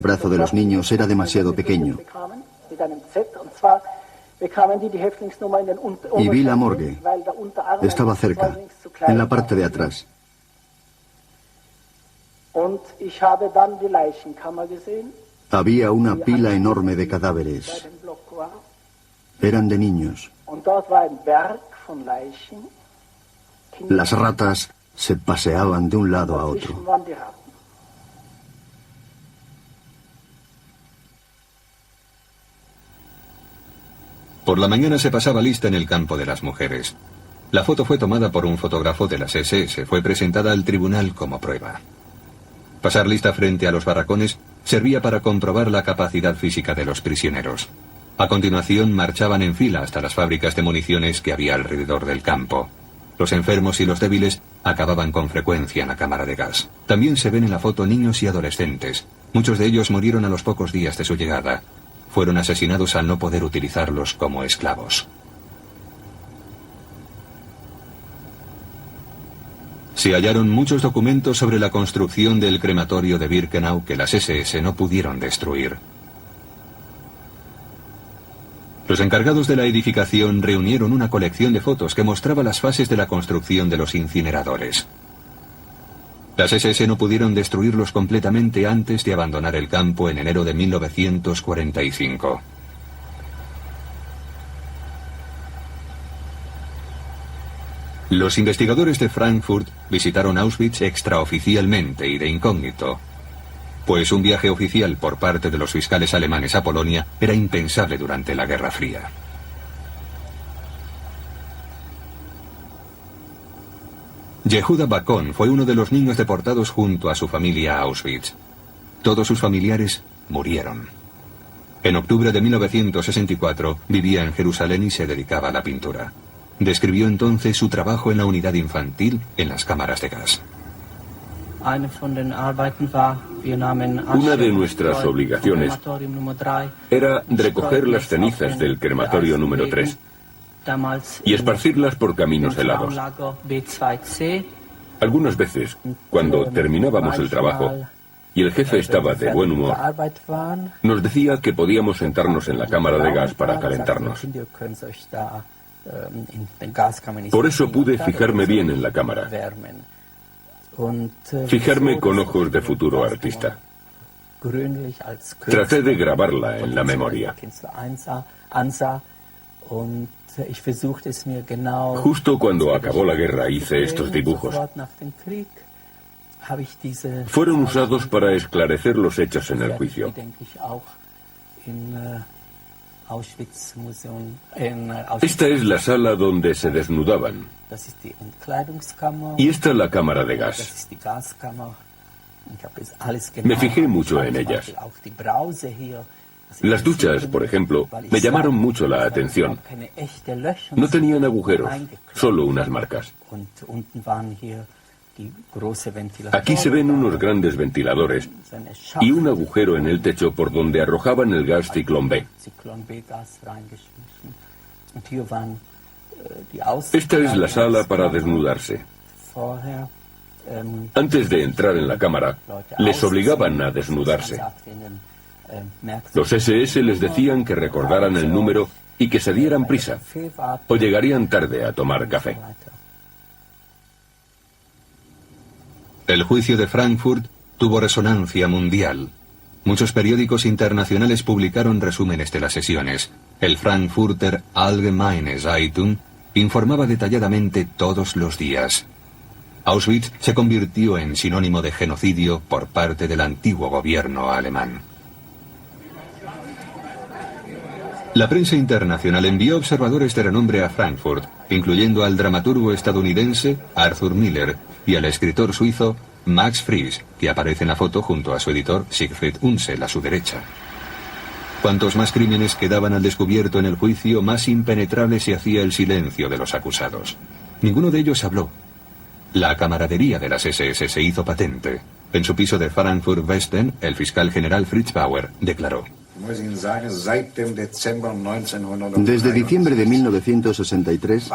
brazo de los niños era demasiado pequeño. Y vi la morgue. Estaba cerca, en la parte de atrás. Había una pila enorme de cadáveres. Eran de niños. Las ratas se paseaban de un lado a otro. Por la mañana se pasaba lista en el campo de las mujeres. La foto fue tomada por un fotógrafo de las SS, fue presentada al tribunal como prueba. Pasar lista frente a los barracones servía para comprobar la capacidad física de los prisioneros. A continuación marchaban en fila hasta las fábricas de municiones que había alrededor del campo. Los enfermos y los débiles acababan con frecuencia en la cámara de gas. También se ven en la foto niños y adolescentes. Muchos de ellos murieron a los pocos días de su llegada. Fueron asesinados al no poder utilizarlos como esclavos. Se hallaron muchos documentos sobre la construcción del crematorio de Birkenau que las SS no pudieron destruir. Los encargados de la edificación reunieron una colección de fotos que mostraba las fases de la construcción de los incineradores. Las SS no pudieron destruirlos completamente antes de abandonar el campo en enero de 1945. Los investigadores de Frankfurt visitaron Auschwitz extraoficialmente y de incógnito, pues un viaje oficial por parte de los fiscales alemanes a Polonia era impensable durante la Guerra Fría. Yehuda Bacon fue uno de los niños deportados junto a su familia a Auschwitz. Todos sus familiares murieron. En octubre de 1964 vivía en Jerusalén y se dedicaba a la pintura. Describió entonces su trabajo en la unidad infantil en las cámaras de gas. Una de nuestras obligaciones era recoger las cenizas del crematorio número 3 y esparcirlas por caminos helados. Algunas veces, cuando terminábamos el trabajo y el jefe estaba de buen humor, nos decía que podíamos sentarnos en la cámara de gas para calentarnos. Por eso pude fijarme bien en la cámara. Fijarme con ojos de futuro artista. Traté de grabarla en la memoria. Justo cuando acabó la guerra hice estos dibujos. Fueron usados para esclarecer los hechos en el juicio. Esta es la sala donde se desnudaban. Y esta la cámara de gas. Me fijé mucho en ellas. Las duchas, por ejemplo, me llamaron mucho la atención. No tenían agujeros, solo unas marcas. Aquí se ven unos grandes ventiladores y un agujero en el techo por donde arrojaban el gas Ciclón B. Esta es la sala para desnudarse. Antes de entrar en la cámara, les obligaban a desnudarse. Los SS les decían que recordaran el número y que se dieran prisa, o llegarían tarde a tomar café. El juicio de Frankfurt tuvo resonancia mundial. Muchos periódicos internacionales publicaron resúmenes de las sesiones. El Frankfurter Allgemeine Zeitung informaba detalladamente todos los días. Auschwitz se convirtió en sinónimo de genocidio por parte del antiguo gobierno alemán. La prensa internacional envió observadores de renombre a Frankfurt, incluyendo al dramaturgo estadounidense Arthur Miller y al escritor suizo Max Frisch, que aparece en la foto junto a su editor Siegfried Unsel a su derecha. Cuantos más crímenes quedaban al descubierto en el juicio, más impenetrable se hacía el silencio de los acusados. Ninguno de ellos habló. La camaradería de las SS se hizo patente. En su piso de Frankfurt-Westen, el fiscal general Fritz Bauer declaró: Desde diciembre de 1963,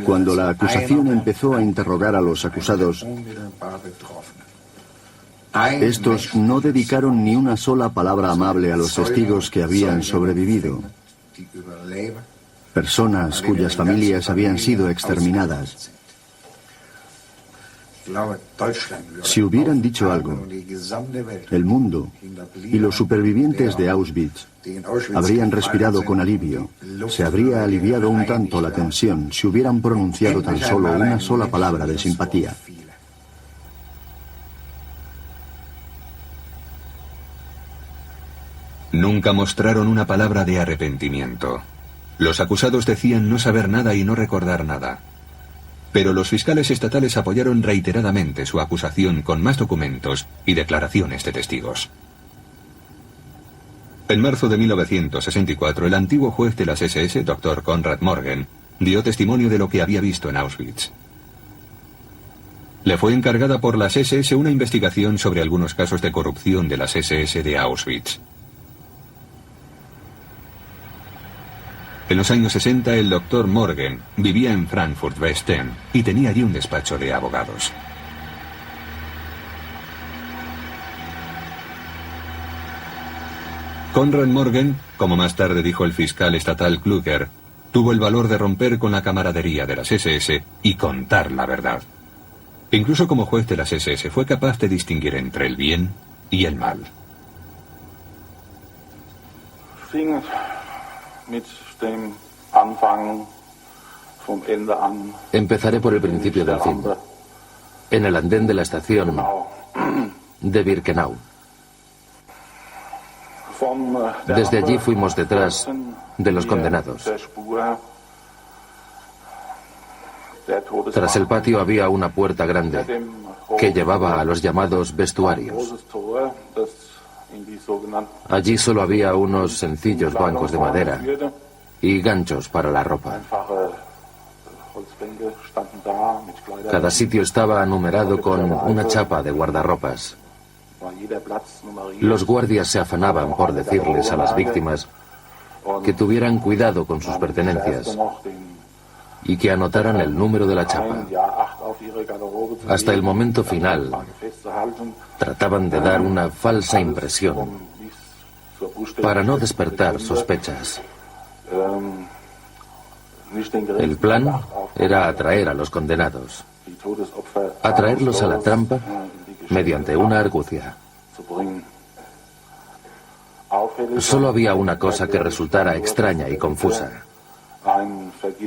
cuando la acusación empezó a interrogar a los acusados, Estos no dedicaron ni una sola palabra amable a los testigos que habían sobrevivido, personas cuyas familias habían sido exterminadas. Si hubieran dicho algo, el mundo y los supervivientes de Auschwitz habrían respirado con alivio. Se habría aliviado un tanto la tensión si hubieran pronunciado tan solo una sola palabra de simpatía. Nunca mostraron una palabra de arrepentimiento. Los acusados decían no saber nada y no recordar nada. Pero los fiscales estatales apoyaron reiteradamente su acusación con más documentos y declaraciones de testigos. En marzo de 1964, el antiguo juez de las SS, Dr. Konrad Morgen, dio testimonio de lo que había visto en Auschwitz. Le fue encargada por las SS una investigación sobre algunos casos de corrupción de las SS de Auschwitz. En los años 60, el Dr. Morgen vivía en Frankfurt West End y tenía allí un despacho de abogados. Konrad Morgen, como más tarde dijo el fiscal estatal Kluger, tuvo el valor de romper con la camaradería de las SS y contar la verdad. Incluso como juez de las SS fue capaz de distinguir entre el bien y el mal. Empezaré por el principio del fin, en el andén de la estación de Birkenau. Desde allí fuimos detrás de los condenados. Tras el patio había una puerta grande que llevaba a los llamados vestuarios. Allí solo había unos sencillos bancos de madera y ganchos para la ropa. Cada sitio estaba numerado con una chapa de guardarropas. Los guardias se afanaban por decirles a las víctimas que tuvieran cuidado con sus pertenencias y que anotaran el número de la chapa. Hasta el momento final, trataban de dar una falsa impresión para no despertar sospechas. El plan era atraer a los condenados, atraerlos a la trampa mediante una argucia. Solo había una cosa que resultara extraña y confusa.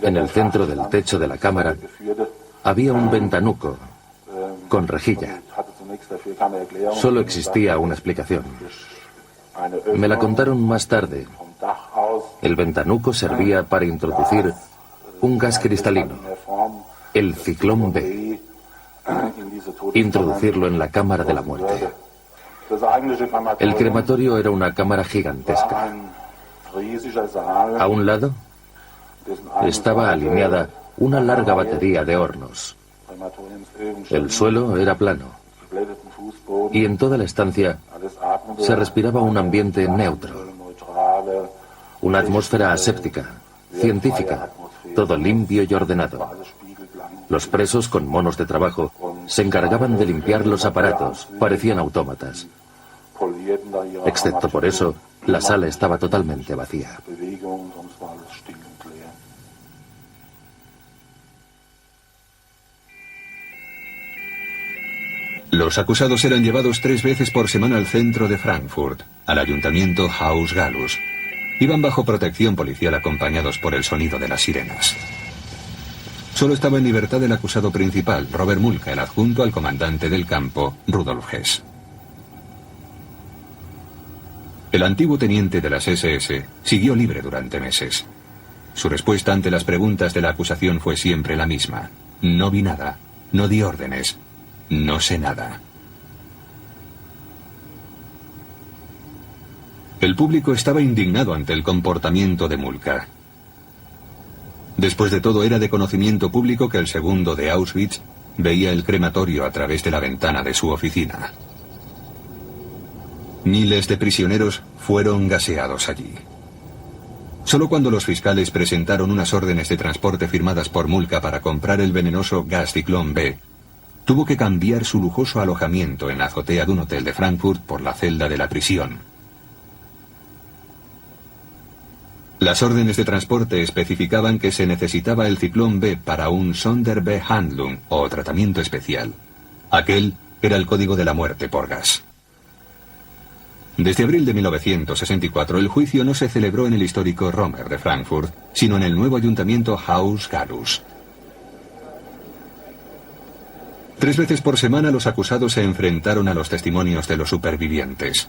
En el centro del techo de la cámara había un ventanuco con rejilla. Solo existía una explicación. Me la contaron más tarde. El ventanuco servía para introducir un gas cristalino, el ciclón B, introducirlo en la cámara de la muerte. El crematorio era una cámara gigantesca. A un lado estaba alineada una larga batería de hornos. El suelo era plano y en toda la estancia se respiraba un ambiente neutro, una atmósfera aséptica, científica, todo limpio y ordenado. Los presos con monos de trabajo se encargaban de limpiar los aparatos, parecían autómatas. Excepto por eso, la sala estaba totalmente vacía. Los acusados eran llevados 3 veces por semana al centro de Frankfurt, al ayuntamiento Haus Gallus. Iban bajo protección policial acompañados por el sonido de las sirenas. Solo estaba en libertad el acusado principal, Robert Mulka, el adjunto al comandante del campo, Rudolf Hess. El antiguo teniente de las SS siguió libre durante meses. Su respuesta ante las preguntas de la acusación fue siempre la misma. No vi nada, no di órdenes, no sé nada. El público estaba indignado ante el comportamiento de Mulka. Después de todo, era de conocimiento público que el segundo de Auschwitz veía el crematorio a través de la ventana de su oficina. Miles de prisioneros fueron gaseados allí. Solo cuando los fiscales presentaron unas órdenes de transporte firmadas por Mulka para comprar el venenoso gas Ciclón B, tuvo que cambiar su lujoso alojamiento en la azotea de un hotel de Frankfurt por la celda de la prisión. Las órdenes de transporte especificaban que se necesitaba el ciclón B para un Sonderbehandlung o tratamiento especial. Aquel era el código de la muerte por gas. Desde abril de 1964 el juicio no se celebró en el histórico Romer de Frankfurt, sino en el nuevo ayuntamiento Haus Gallus. 3 veces por semana los acusados se enfrentaron a los testimonios de los supervivientes.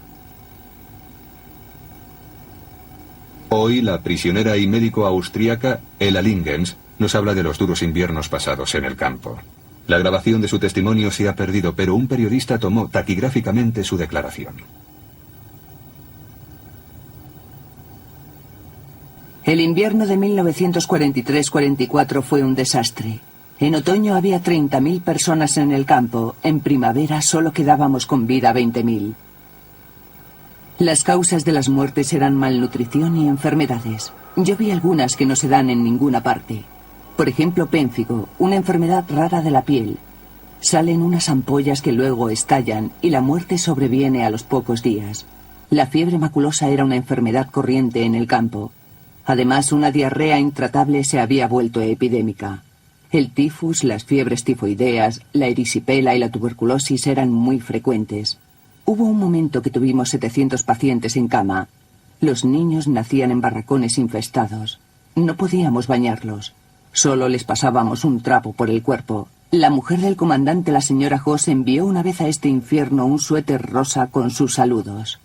Hoy la prisionera y médico austríaca Ella Lingens nos habla de los duros inviernos pasados en el campo. La grabación de su testimonio se ha perdido, pero un periodista tomó taquigráficamente su declaración. El invierno de 1943-44 fue un desastre. En otoño había 30.000 personas en el campo, en primavera solo quedábamos con vida 20.000. Las causas de las muertes eran malnutrición y enfermedades. Yo vi algunas que no se dan en ninguna parte. Por ejemplo, pénfigo, una enfermedad rara de la piel. Salen unas ampollas que luego estallan y la muerte sobreviene a los pocos días. La fiebre maculosa era una enfermedad corriente en el campo. Además, una diarrea intratable se había vuelto epidémica. El tifus, las fiebres tifoideas, la erisipela y la tuberculosis eran muy frecuentes. Hubo un momento que tuvimos 700 pacientes en cama. Los niños nacían en barracones infestados. No podíamos bañarlos. Solo les pasábamos un trapo por el cuerpo. La mujer del comandante, la señora Hoss, envió una vez a este infierno un suéter rosa con sus saludos.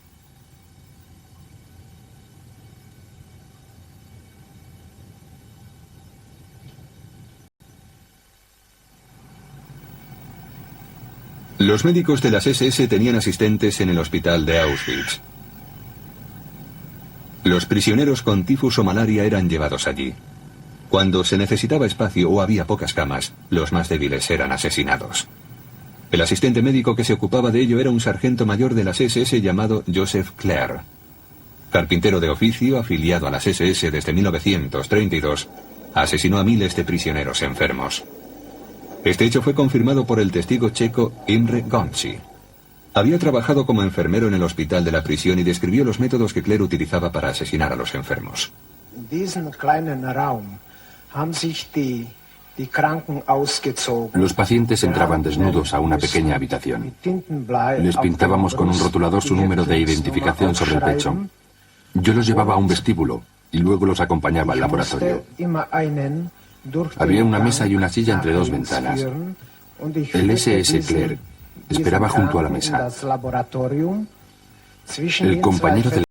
Los médicos de las SS tenían asistentes en el hospital de Auschwitz. Los prisioneros con tifus o malaria eran llevados allí. Cuando se necesitaba espacio o había pocas camas, los más débiles eran asesinados. El asistente médico que se ocupaba de ello era un sargento mayor de las SS llamado Joseph Clair. Carpintero de oficio, afiliado a las SS desde 1932, asesinó a miles de prisioneros enfermos. Este hecho fue confirmado por el testigo checo Imre Gonci. Había trabajado como enfermero en el hospital de la prisión y describió los métodos que Clair utilizaba para asesinar a los enfermos. Los pacientes entraban desnudos a una pequeña habitación. Les pintábamos con un rotulador su número de identificación sobre el pecho. Yo los llevaba a un vestíbulo y luego los acompañaba al laboratorio. Había una mesa y una silla entre 2 ventanas. El SS Clair esperaba junto a la mesa. El compañero del